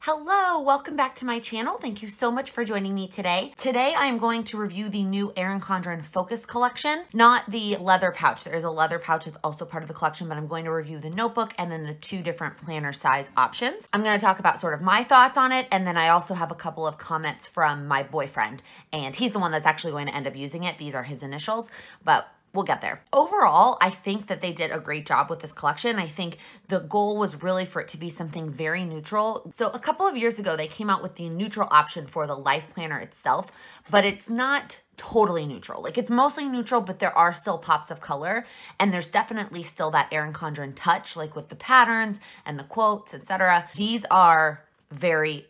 Hello, welcome back to my channel. Thank you so much for joining me today. Today I am going to review the new Erin Condren Focused Collection, not the leather pouch. There is a leather pouch that's also part of the collection, but I'm going to review the notebook and then the two different planner size options. I'm going to talk about sort of my thoughts on it, and then I also have a couple of comments from my boyfriend, and he's the one that's actually going to end up using it. These are his initials, but we'll get there. Overall, I think that they did a great job with this collection. I think the goal was really for it to be something very neutral. So a couple of years ago, they came out with the neutral option for the life planner itself, but it's not totally neutral. Like, it's mostly neutral, but there are still pops of color, and there's definitely still that Erin Condren touch, like with the patterns and the quotes, etc. These are very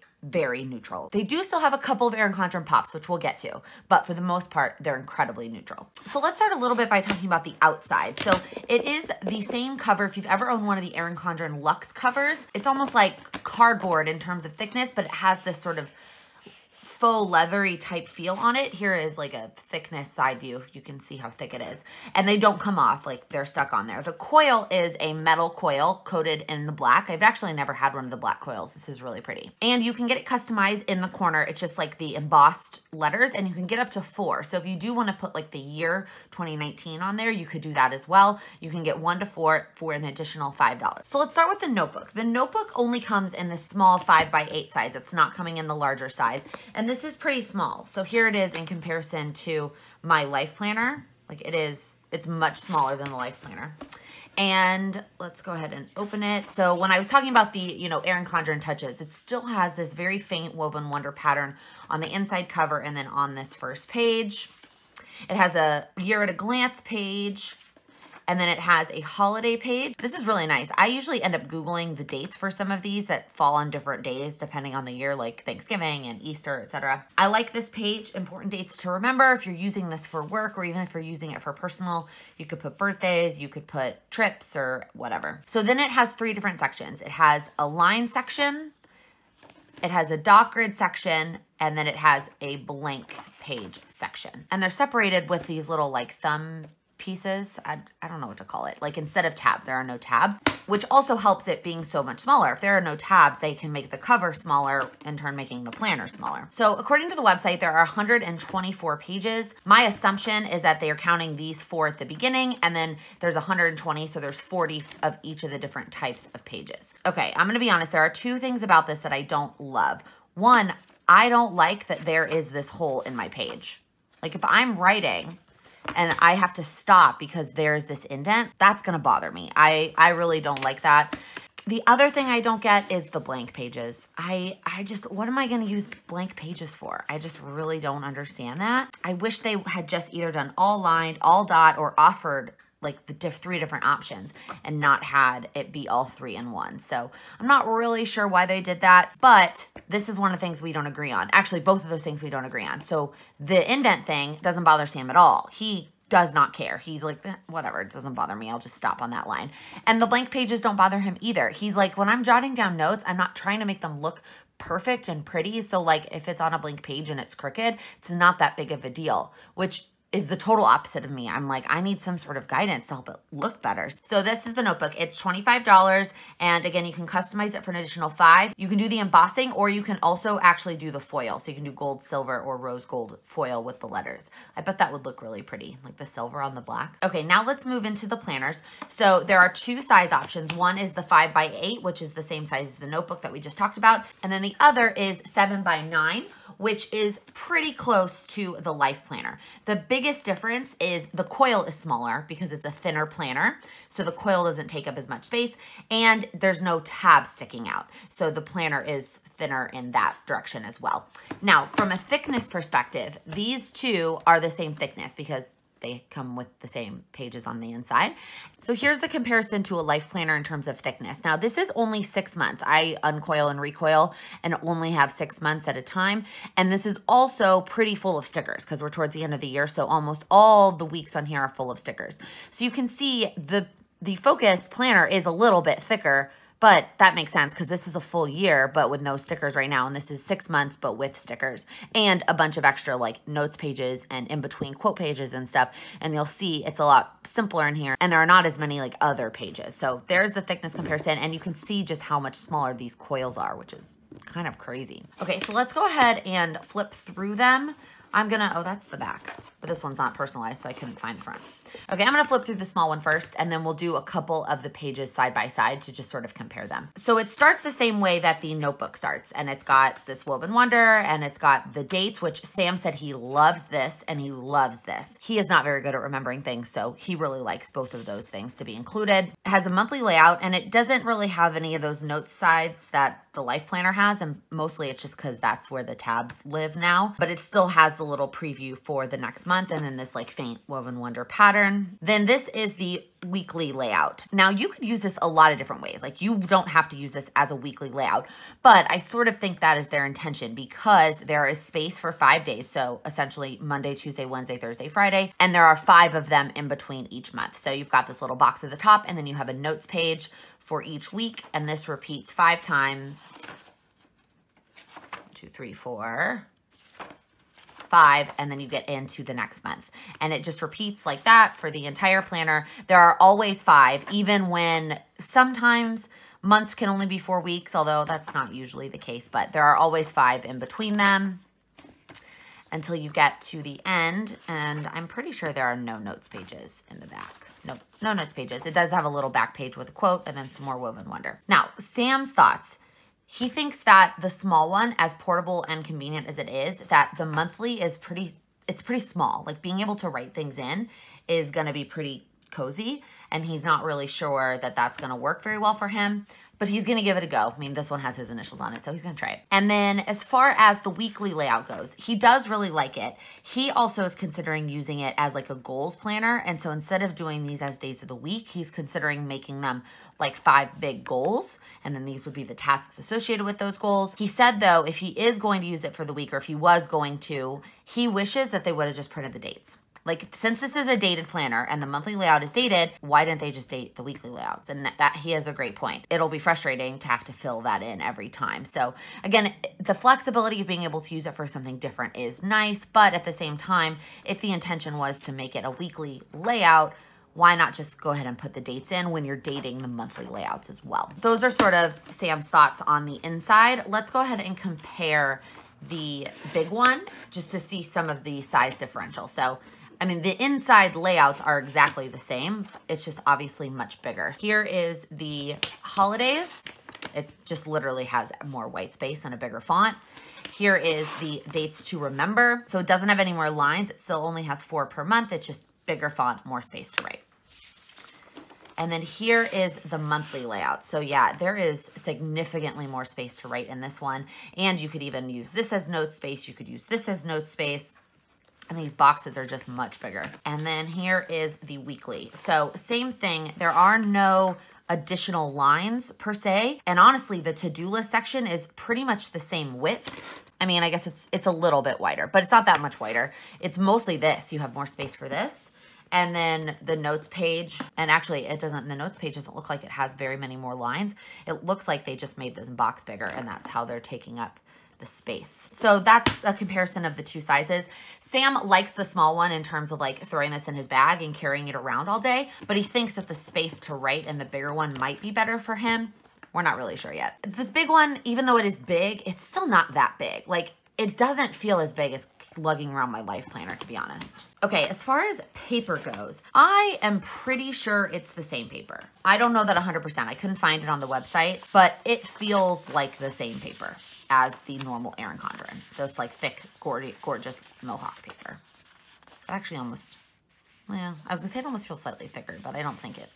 neutral. They do still have a couple of Erin Condren pops, which we'll get to, but for the most part, they're incredibly neutral. So let's start a little bit by talking about the outside. So it is the same cover. If you've ever owned one of the Erin Condren Luxe covers, it's almost like cardboard in terms of thickness, but it has this sort of faux leathery type feel on it. Here is like a thickness side view. You can see how thick it is. And they don't come off, like they're stuck on there. The coil is a metal coil coated in the black. I've actually never had one of the black coils. This is really pretty. And you can get it customized in the corner. It's just like the embossed letters, and you can get up to 4. So if you do want to put like the year 2019 on there, you could do that as well. You can get 1 to 4 for an additional $5. So let's start with the notebook. The notebook only comes in the small 5x8 size. It's not coming in the larger size. And this is pretty small. So here it is in comparison to my life planner. Like it's much smaller than the life planner. And let's go ahead and open it. So when I was talking about the, Erin Condren touches, it still has this very faint woven wonder pattern on the inside cover and then on this first page. It has a year at a glance page, and then it has a holiday page. This is really nice. I usually end up Googling the dates for some of these that fall on different days depending on the year, like Thanksgiving and Easter, etc. I like this page, important dates to remember. If you're using this for work, or even if you're using it for personal, you could put birthdays, you could put trips or whatever. So then it has 3 different sections. It has a line section, it has a dot grid section, and then it has a blank page section. And they're separated with these little like thumb pieces. I don't know what to call it. Like, instead of tabs, there are no tabs, which also helps it being so much smaller. If there are no tabs, they can make the cover smaller, in turn making the planner smaller. So according to the website, there are 124 pages. My assumption is that they are counting these 4 at the beginning, and then there's 120, so there's 40 of each of the different types of pages. Okay, I'm gonna be honest, there are 2 things about this that I don't love. One, I don't like that there is this hole in my page. Like, if I'm writing and I have to stop because there's this indent, that's gonna bother me. I really don't like that. The other thing I don't get is the blank pages. I just, what am I gonna use blank pages for? I just really don't understand that. I wish they had just either done all lined, all dot, or offered like the 3 different options and not had it be all 3 in one. So I'm not really sure why they did that, but this is one of the things we don't agree on. Actually, both of those things we don't agree on. So the indent thing doesn't bother Sam at all. He does not care. He's like, whatever, it doesn't bother me. I'll just stop on that line. And the blank pages don't bother him either. He's like, when I'm jotting down notes, I'm not trying to make them look perfect and pretty. So like, if it's on a blank page and it's crooked, it's not that big of a deal, which is the total opposite of me. I'm like, I need some sort of guidance to help it look better. So this is the notebook. It's $25. And again, you can customize it for an additional $5. You can do the embossing, or you can also actually do the foil. So you can do gold, silver, or rose gold foil with the letters. I bet that would look really pretty, like the silver on the black. Okay, now let's move into the planners. So there are 2 size options. One is the 5x8, which is the same size as the notebook that we just talked about. And then the other is 7x9, which is pretty close to the life planner. The biggest difference is the coil is smaller because it's a thinner planner, so the coil doesn't take up as much space, and there's no tabs sticking out. So the planner is thinner in that direction as well. Now, from a thickness perspective, these 2 are the same thickness because they come with the same pages on the inside. So here's the comparison to a life planner in terms of thickness. Now, this is only 6 months. I uncoil and recoil and only have 6 months at a time. And this is also pretty full of stickers because we're towards the end of the year. So almost all the weeks on here are full of stickers. So you can see the Focused planner is a little bit thicker But that makes sense because this is a full year, but with no stickers right now. And this is 6 months, but with stickers and a bunch of extra like notes pages and in between quote pages and stuff. And you'll see it's a lot simpler in here and there are not as many like other pages. So there's the thickness comparison and you can see just how much smaller these coils are, which is kind of crazy. Okay, so let's go ahead and flip through them. I'm gonna, oh, that's the back, but this one's not personalized, so I couldn't find the front. Okay, I'm gonna flip through the small one first, and then we'll do a couple of the pages side by side to just sort of compare them. So it starts the same way that the notebook starts, and it's got this Woven Wonder, and it's got the dates, which Sam said he loves this, and he loves this. He is not very good at remembering things, so he really likes both of those things to be included. It has a monthly layout, and it doesn't really have any of those notes sides that the Life Planner has, and mostly it's just because that's where the tabs live now, but it still has the little preview for the next month, and then this like faint Woven Wonder pattern. Then this is the weekly layout. Now you could use this a lot of different ways. Like you don't have to use this as a weekly layout, but I sort of think that is their intention because there is space for 5 days. So essentially Monday, Tuesday, Wednesday, Thursday, Friday, and there are 5 of them in between each month. So you've got this little box at the top and then you have a notes page for each week. And this repeats 5 times. 1, 2, 3, 4, 5, and then you get into the next month. And it just repeats like that for the entire planner. There are always 5, even when sometimes months can only be 4 weeks, although that's not usually the case, but there are always 5 in between them until you get to the end. And I'm pretty sure there are no notes pages in the back. Nope, no notes pages. It does have a little back page with a quote and then some more Woven Wonder. Now, Sam's thoughts. He thinks that the small one, as portable and convenient as it is, that the monthly is pretty small. Like being able to write things in is going to be pretty cozy, and he's not really sure that that's going to work very well for him, but he's going to give it a go. I mean, this one has his initials on it, so he's going to try it. And then as far as the weekly layout goes, he does really like it. He also is considering using it as like a goals planner, and so instead of doing these as days of the week, he's considering making them like 5 big goals, and then these would be the tasks associated with those goals. He said, though, if he is going to use it for the week, or if he was going to, he wishes that they would have just printed the dates. Like, since this is a dated planner and the monthly layout is dated, why didn't they just date the weekly layouts? And that he has a great point. It'll be frustrating to have to fill that in every time. So again, the flexibility of being able to use it for something different is nice, but at the same time, if the intention was to make it a weekly layout, why not just go ahead and put the dates in when you're dating the monthly layouts as well? Those are sort of Sam's thoughts on the inside. Let's go ahead and compare the big one just to see some of the size differential. So, I mean, the inside layouts are exactly the same. It's just obviously much bigger. Here is the holidays. It just literally has more white space and a bigger font. Here is the dates to remember. So it doesn't have any more lines. It still only has 4 per month. It's just bigger font, more space to write. And then here is the monthly layout. So yeah, there is significantly more space to write in this one. And you could even use this as note space. You could use this as note space. And these boxes are just much bigger. And then here is the weekly. So same thing. There are no additional lines per se. And honestly, the to-do list section is pretty much the same width. I mean, I guess it's a little bit wider, but it's not that much wider. It's mostly this. You have more space for this. And then the notes page, and actually it doesn't, the notes page doesn't look like it has very many more lines. It looks like they just made this box bigger, and that's how they're taking up the space. So that's a comparison of the 2 sizes. Sam likes the small one in terms of like throwing this in his bag and carrying it around all day, but he thinks that the space to write in the bigger one might be better for him. We're not really sure yet. This big one, even though it is big, it's still not that big. Like, it doesn't feel as big as lugging around my life planner, to be honest. Okay, as far as paper goes, I am pretty sure it's the same paper. I don't know that 100%. I couldn't find it on the website, but it feels like the same paper as the normal Erin Condren. This like thick, gorgeous Mohawk paper. It actually almost, well, I was gonna say it almost feels slightly thicker, but I don't think it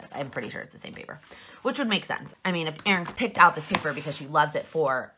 is. I'm pretty sure it's the same paper, which would make sense. I mean, if Erin picked out this paper because she loves it for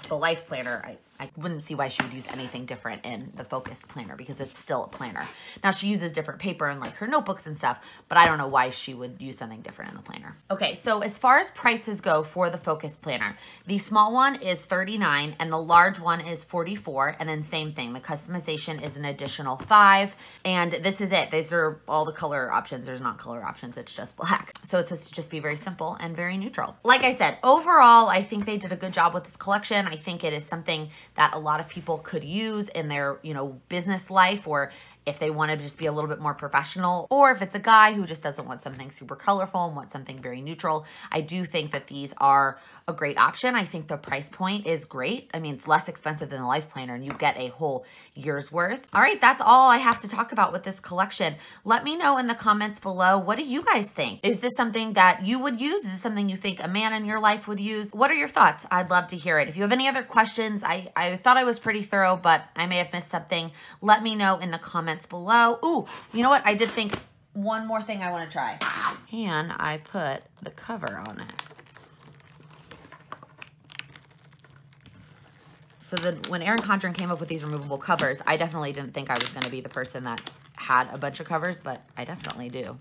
the life planner, I wouldn't see why she would use anything different in the Focused planner because it's still a planner. Now she uses different paper in like her notebooks and stuff, but I don't know why she would use something different in the planner. Okay, so as far as prices go for the Focused planner, the small one is $39 and the large one is $44, and then same thing, the customization is an additional $5, and this is it. These are all the color options. There's not color options, it's just black. So it's supposed to just be very simple and very neutral. Like I said, overall, I think they did a good job with this collection. I think it is something that a lot of people could use in their, you know, business life, or if they want to just be a little bit more professional, or if it's a guy who just doesn't want something super colorful and wants something very neutral. I do think that these are a great option. I think the price point is great. I mean, it's less expensive than the Life Planner and you get a whole year's worth. All right, that's all I have to talk about with this collection. Let me know in the comments below, what do you guys think? Is this something that you would use? Is this something you think a man in your life would use? What are your thoughts? I'd love to hear it. If you have any other questions, I thought I was pretty thorough, but I may have missed something. Let me know in the comments below. Ooh, you know what? I did think one more thing I want to try. And I put the cover on it. So then when Erin Condren came up with these removable covers, I definitely didn't think I was going to be the person that had a bunch of covers, but I definitely do.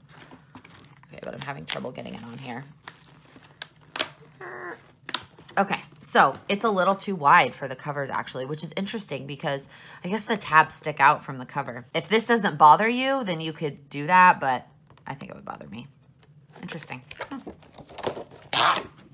Okay, but I'm having trouble getting it on here. Okay, so it's a little too wide for the covers actually, which is interesting because I guess the tabs stick out from the cover. If this doesn't bother you, then you could do that, but I think it would bother me. Interesting.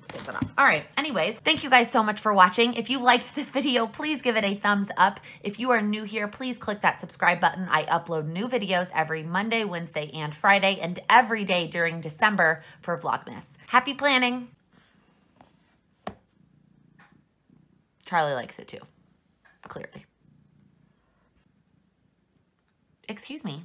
Take that off. All right, anyways, thank you guys so much for watching. If you liked this video, please give it a thumbs up. If you are new here, please click that subscribe button. I upload new videos every Monday, Wednesday, and Friday, and every day during December for Vlogmas. Happy planning. Charlie likes it too, clearly. Excuse me.